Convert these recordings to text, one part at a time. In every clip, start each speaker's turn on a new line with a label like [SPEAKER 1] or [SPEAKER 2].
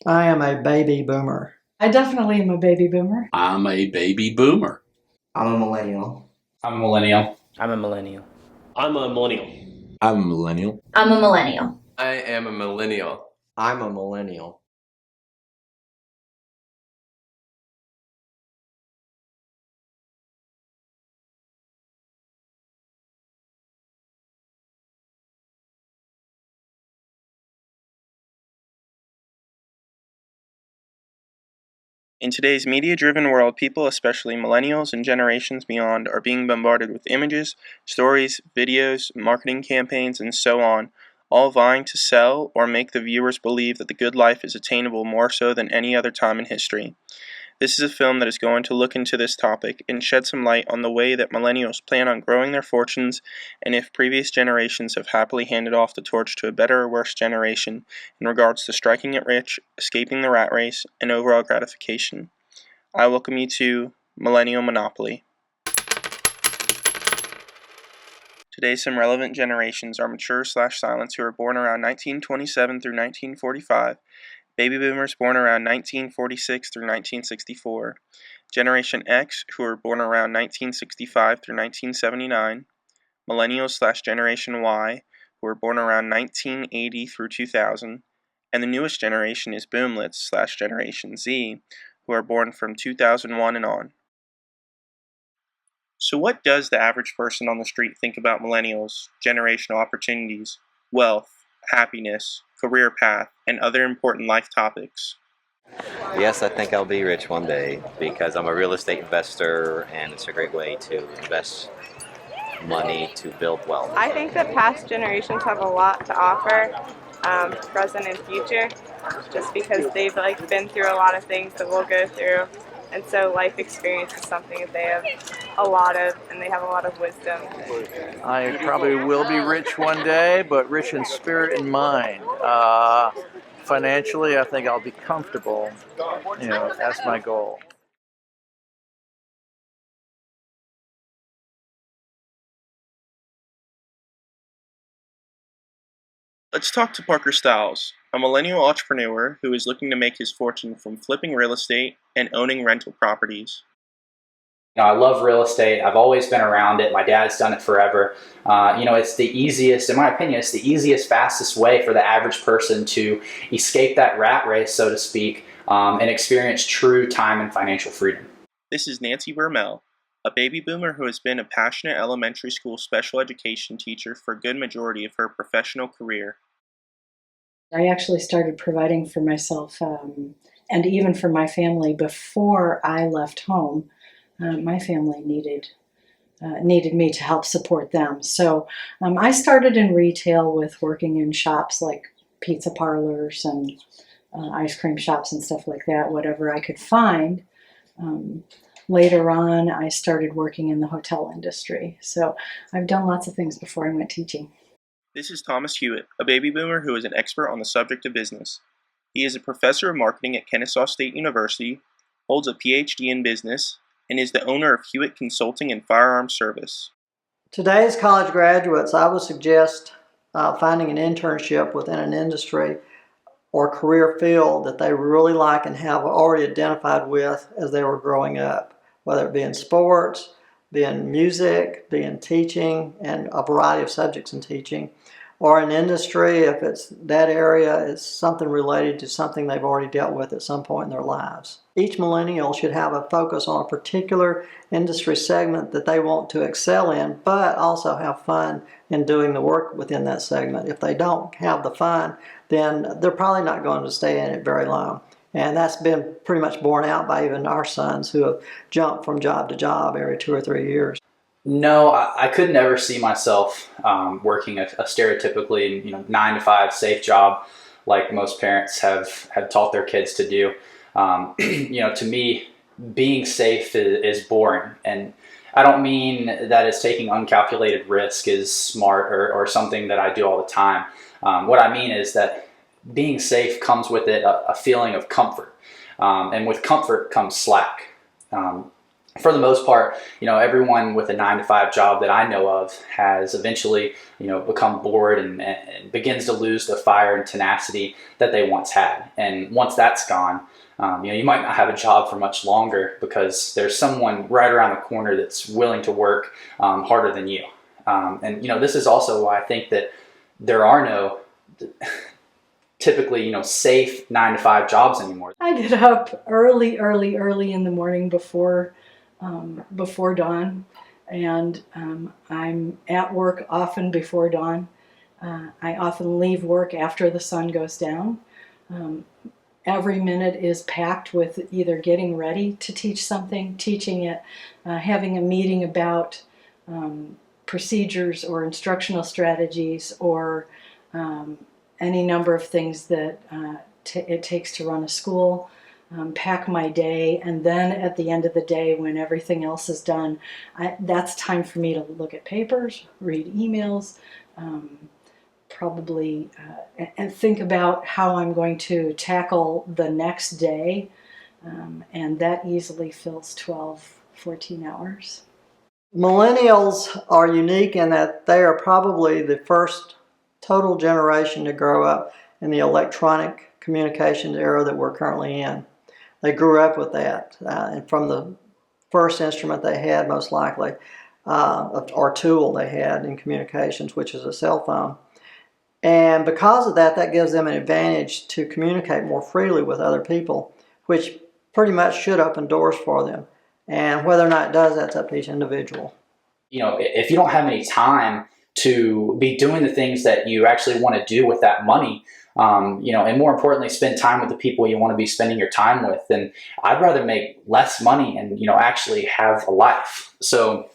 [SPEAKER 1] I am a baby boomer.
[SPEAKER 2] I definitely am a baby boomer.
[SPEAKER 3] I'm a baby boomer.
[SPEAKER 4] I'm a millennial.
[SPEAKER 5] I'm a millennial.
[SPEAKER 6] I'm a millennial.
[SPEAKER 7] I'm a millennial.
[SPEAKER 8] I'm a millennial.
[SPEAKER 9] I'm a millennial.
[SPEAKER 10] I am a millennial.
[SPEAKER 4] I'm a millennial.
[SPEAKER 11] In today's media-driven world, people, especially millennials and generations beyond, are being bombarded with images, stories, videos, marketing campaigns, and so on, all vying to sell or make the viewers believe that the good life is attainable more so than any other time in history. This is a film that is going to look into this topic and shed some light on the way that millennials plan on growing their fortunes and if previous generations have happily handed off the torch to a better or worse generation in regards to striking it rich, escaping the rat race, and overall gratification. I welcome you to Millennial Monopoly. Today, some relevant generations are mature/silents who were born around 1927 through 1945, baby boomers born around 1946 through 1964, Generation X who were born around 1965 through 1979, Millennials/Generation Y who were born around 1980 through 2000, and the newest generation is Boomlets/Generation Z who are born from 2001 and on. So what does the average person on the street think about millennials, generational opportunities, wealth, happiness, career path, and other important life topics?
[SPEAKER 12] Yes, I think I'll be rich one day because I'm a real estate investor and it's a great way to invest money to build wealth.
[SPEAKER 13] I think that past generations have a lot to offer, present and future, just because they've been through a lot of things that we'll go through. And so life experience is something that they have a lot of, and they have a lot of wisdom.
[SPEAKER 14] I probably will be rich one day, but rich in spirit and mind. Financially, I think I'll be comfortable. That's my goal.
[SPEAKER 11] Let's talk to Parker Stiles, a millennial entrepreneur who is looking to make his fortune from flipping real estate and owning rental properties.
[SPEAKER 5] I love real estate. I've always been around it. My dad's done it forever. It's the easiest, in my opinion, it's the easiest, fastest way for the average person to escape that rat race, so to speak, and experience true time and financial freedom.
[SPEAKER 11] This is Nancy Vermel, a baby boomer who has been a passionate elementary school special education teacher for a good majority of her professional career.
[SPEAKER 2] I actually started providing for myself and even for my family before I left home. My family needed me to help support them. So I started in retail with working in shops like pizza parlors and ice cream shops and stuff like that, whatever I could find. Later on, I started working in the hotel industry. So I've done lots of things before I went teaching.
[SPEAKER 11] This is Thomas Hewitt, a baby boomer who is an expert on the subject of business. He is a professor of marketing at Kennesaw State University, holds a PhD in business, and is the owner of Hewitt Consulting and Firearms Service.
[SPEAKER 1] Today's college graduates, I would suggest finding an internship within an industry or career field that they really like and have already identified with as they were growing up, whether it be in sports, be in music, be in teaching, and a variety of subjects in teaching, or an industry, if it's that area, is something related to something they've already dealt with at some point in their lives. Each millennial should have a focus on a particular industry segment that they want to excel in, but also have fun in doing the work within that segment. If they don't have the fun, then they're probably not going to stay in it very long. And that's been pretty much borne out by even our sons who have jumped from job to job every 2 or 3 years.
[SPEAKER 5] No, I could never see myself working a stereotypically 9-to-5 safe job like most parents have taught their kids to do. To me, being safe is boring, and I don't mean that it's taking uncalculated risk is smart or something that I do all the time. What I mean is that being safe comes with it a feeling of comfort, and with comfort comes slack. for the most part, everyone with a 9-to-5 job that I know of has eventually, become bored and begins to lose the fire and tenacity that they once had. And once that's gone, you might not have a job for much longer because there's someone right around the corner that's willing to work harder than you. And this is also why I think that there are no typically, safe 9-to-5 jobs anymore.
[SPEAKER 2] I get up early in the morning before dawn, and I'm at work often before dawn. I often leave work after the sun goes down. Every minute is packed with either getting ready to teach something, teaching it, having a meeting about procedures or instructional strategies, or any number of things that it takes to run a school. Pack my day, and then at the end of the day, when everything else is done, that's time for me to look at papers, read emails, probably and think about how I'm going to tackle the next day, and that easily fills 12, 14 hours.
[SPEAKER 1] Millennials are unique in that they are probably the first total generation to grow up in the electronic communications era that we're currently in. They grew up with that, and from the first instrument they had, most likely, or tool they had in communications, which is a cell phone. And because of that, that gives them an advantage to communicate more freely with other people, which pretty much should open doors for them. And whether or not it does, that's up to each individual.
[SPEAKER 5] If you don't have any time to be doing the things that you actually want to do with that money, and more importantly, spend time with the people you want to be spending your time with, then I'd rather make less money and, actually have a life. So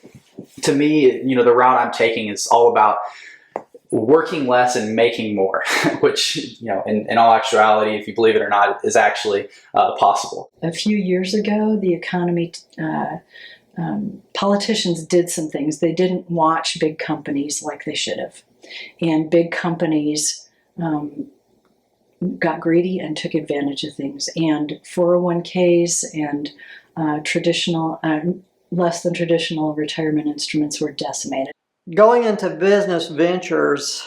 [SPEAKER 5] to me, the route I'm taking is all about working less and making more, which, in all actuality, if you believe it or not, is actually possible.
[SPEAKER 2] A few years ago, the economy, politicians did some things. They didn't watch big companies like they should have. And big companies got greedy and took advantage of things. And 401ks and less than traditional retirement instruments were decimated.
[SPEAKER 1] Going into business ventures,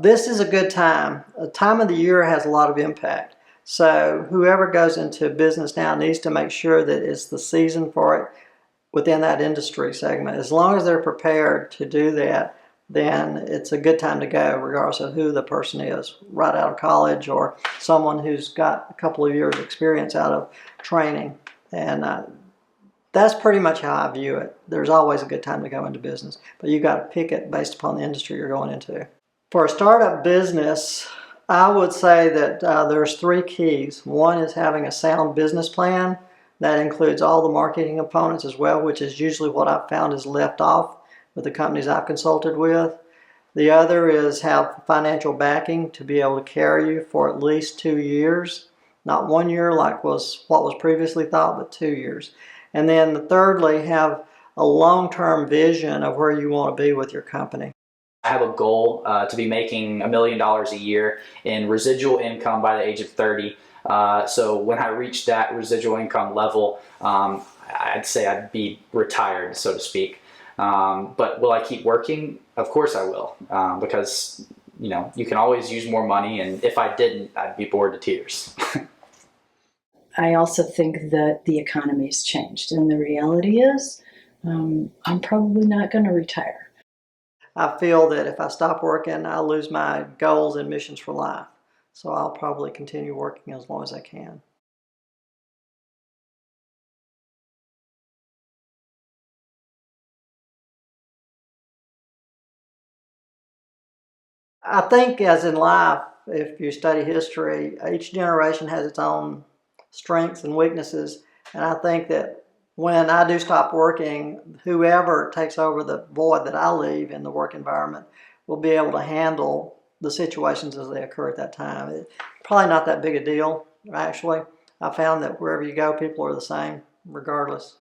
[SPEAKER 1] this is a good time. The time of the year has a lot of impact. So whoever goes into business now needs to make sure that it's the season for it within that industry segment. As long as they're prepared to do that, then it's a good time to go, regardless of who the person is, right out of college or someone who's got a couple of years experience out of training. And that's pretty much how I view it. There's always a good time to go into business, but you've got to pick it based upon the industry you're going into. For a startup business, I would say that there's 3 keys. One is having a sound business plan. That includes all the marketing components as well, which is usually what I've found is left off with the companies I've consulted with. The other is have financial backing to be able to carry you for at least 2 years. Not 1 year like was what was previously thought, but 2 years. And then thirdly, have a long-term vision of where you want to be with your company.
[SPEAKER 5] I have a goal to be making $1 million a year in residual income by the age of 30. So when I reach that residual income level, I'd say I'd be retired, so to speak. But will I keep working? Of course I will, because you can always use more money, and if I didn't, I'd be bored to tears.
[SPEAKER 2] I also think that the economy's changed, and the reality is I'm probably not going to retire.
[SPEAKER 1] I feel that if I stop working, I'll lose my goals and missions for life. So I'll probably continue working as long as I can. I think as in life, if you study history, each generation has its own strengths and weaknesses. And I think that when I do stop working, whoever takes over the void that I leave in the work environment will be able to handle the situations as they occur at that time. It's probably not that big a deal, actually. I found that wherever you go, people are the same, regardless.